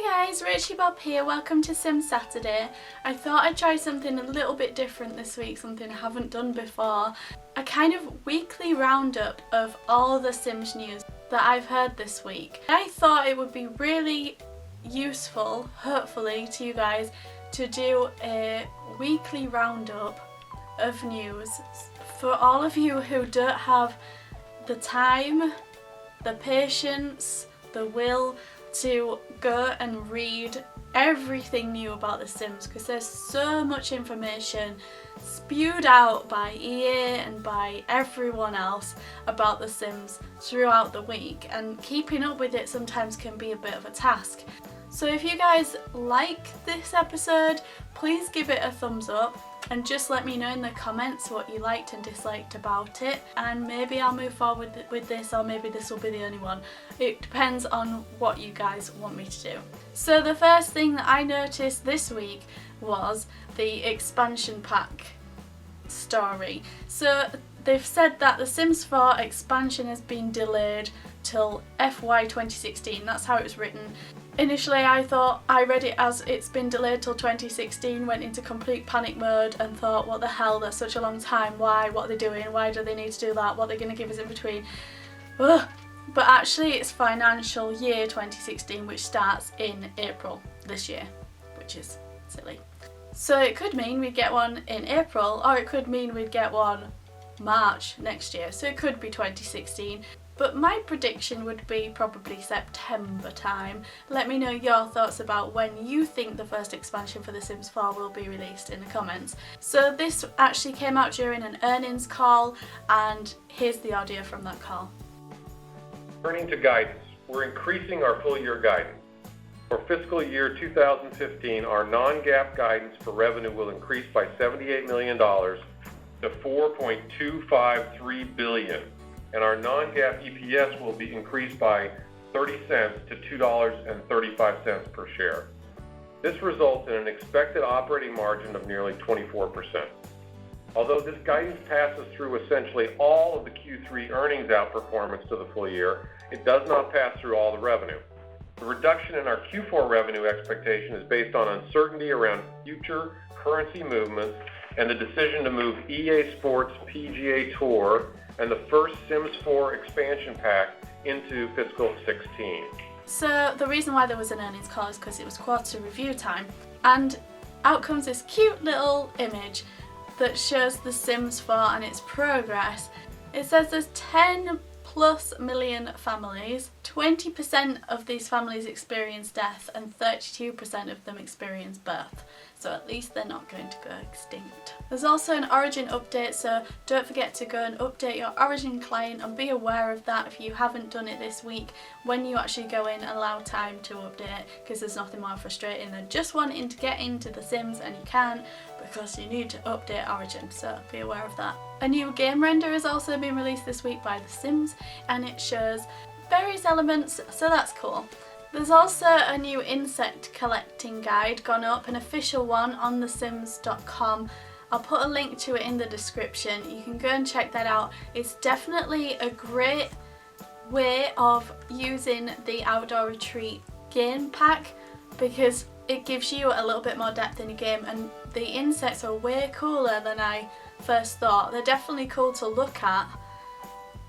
Hi guys, Rachybop here, welcome to Sim Saturday. I thought I'd try something a little bit different this week, something I haven't done before. A kind of weekly roundup of all the Sims news that I've heard this week. I thought it would be really useful, hopefully, to you guys to do a weekly roundup of news for all of you who don't have the time, the patience, the will to go and read everything new about The Sims, because there's so much information spewed out by EA and by everyone else about The Sims throughout the week, and keeping up with it sometimes can be a bit of a task. So if you guys like this episode, please give it a thumbs up and just let me know in the comments what you liked and disliked about it, and maybe I'll move forward with this, or maybe this will be the only one. It depends on what you guys want me to do. So the first thing that I noticed this week was the expansion pack story. So they've said that the Sims 4 expansion has been delayed till FY 2016, that's how it was written. Initially I read it as it's been delayed till 2016, went into complete panic mode and thought, what the hell, that's such a long time, why, what are they doing, why do they need to do that, what are they going to give us in between. Ugh. But actually it's financial year 2016, which starts in April this year, which is silly. So it could mean we'd get one in April, or it could mean we'd get one March next year, so it could be 2016. But my prediction would be probably September time. Let me know your thoughts about when you think the first expansion for The Sims 4 will be released in the comments. So this actually came out during an earnings call, and here's the audio from that call. Turning to guidance, we're increasing our full year guidance. For fiscal year 2015, our non-GAAP guidance for revenue will increase by $78 million to $4.253 billion. And our non-GAAP EPS will be increased by 30 cents to $2.35 per share. This results in an expected operating margin of nearly 24%. Although this guidance passes through essentially all of the Q3 earnings outperformance to the full year, it does not pass through all the revenue. The reduction in our Q4 revenue expectation is based on uncertainty around future currency movements and the decision to move EA Sports PGA Tour and the first Sims 4 expansion pack into fiscal 16. So the reason why there was an earnings call is because it was quarter review time, and out comes this cute little image that shows The Sims 4 and its progress. It says there's 10+ million families, 20% of these families experience death and 32% of them experience birth. So at least they're not going to go extinct. There's also an Origin update, so don't forget to go and update your Origin client, and be aware of that if you haven't done it this week. When you actually go in, allow time to update, because there's nothing more frustrating than just wanting to get into The Sims and you can't because you need to update Origin, so be aware of that. A new game render has also been released this week by The Sims, and it shows various elements, so that's cool. There's also a new insect collecting guide gone up, an official one on thesims.com. I'll put a link to it in the description. You can go and check that out. It's definitely a great way of using the Outdoor Retreat game pack, because it gives you a little bit more depth in the game, and the insects are way cooler than I first thought. They're definitely cool to look at,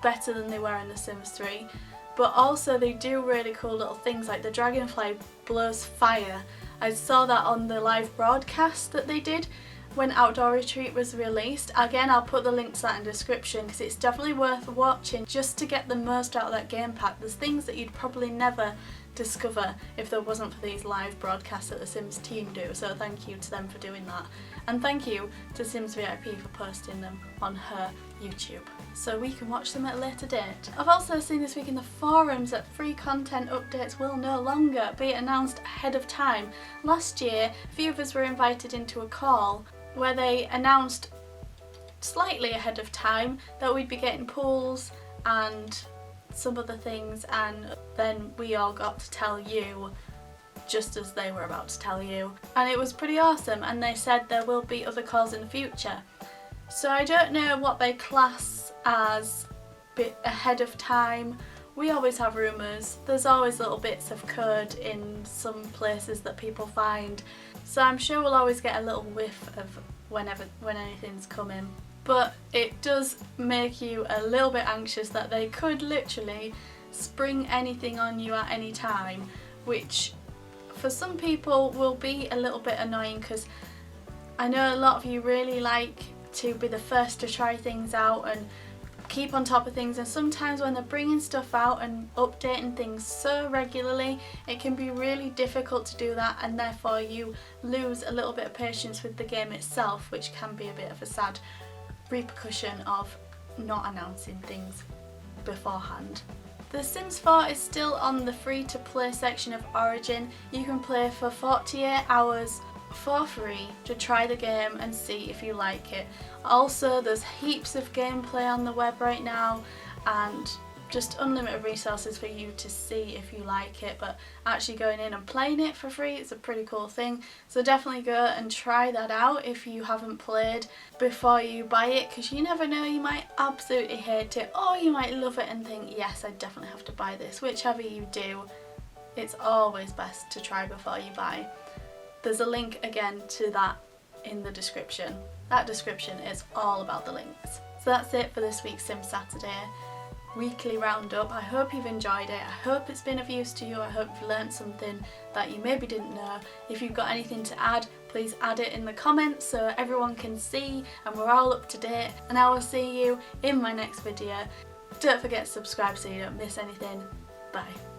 better than they were in The Sims 3. But also they do really cool little things, like the dragonfly blows fire. I saw that on the live broadcast that they did when Outdoor Retreat was released. Again, I'll put the link to that in the description, because it's definitely worth watching just to get the most out of that game pack. There's things that you'd probably never discover if there wasn't for these live broadcasts that the Sims team do, so thank you to them for doing that, and thank you to Sims VIP for posting them on her YouTube so we can watch them at a later date. I've also seen this week in the forums that free content updates will no longer be announced ahead of time. Last year, a few of us were invited into a call where they announced slightly ahead of time that we'd be getting pools and some other things, and then we all got to tell you just as they were about to tell you, and it was pretty awesome. And they said there will be other calls in the future, so I don't know what they class as bit ahead of time. we always have rumours. There's always little bits of code in some places that people find. So I'm sure we'll always get a little whiff of when anything's coming. But it does make you a little bit anxious that they could literally spring anything on you at any time, which for some people will be a little bit annoying, because I know a lot of you really like to be the first to try things out and keep on top of things, and sometimes when they're bringing stuff out and updating things so regularly, it can be really difficult to do that, and therefore you lose a little bit of patience with the game itself, which can be a bit of a sad repercussion of not announcing things beforehand. The Sims 4 is still on the free to play section of Origin. You can play for 48 hours for free to try the game and see if you like it. Also, there's heaps of gameplay on the web right now and just unlimited resources for you to see if you like it, but actually going in and playing it for free is a pretty cool thing. So definitely go and try that out if you haven't played before you buy it, because you never know, you might absolutely hate it or you might love it and think, yes, I definitely have to buy this. Whichever you do, it's always best to try before you buy. There's a link again to that in the description. That description is all about the links. So that's it for this week's Sim Saturday weekly roundup. I hope you've enjoyed it. I hope it's been of use to you. I hope you've learnt something that you maybe didn't know. If you've got anything to add, please add it in the comments so everyone can see and we're all up to date. And I will see you in my next video. Don't forget to subscribe so you don't miss anything. Bye.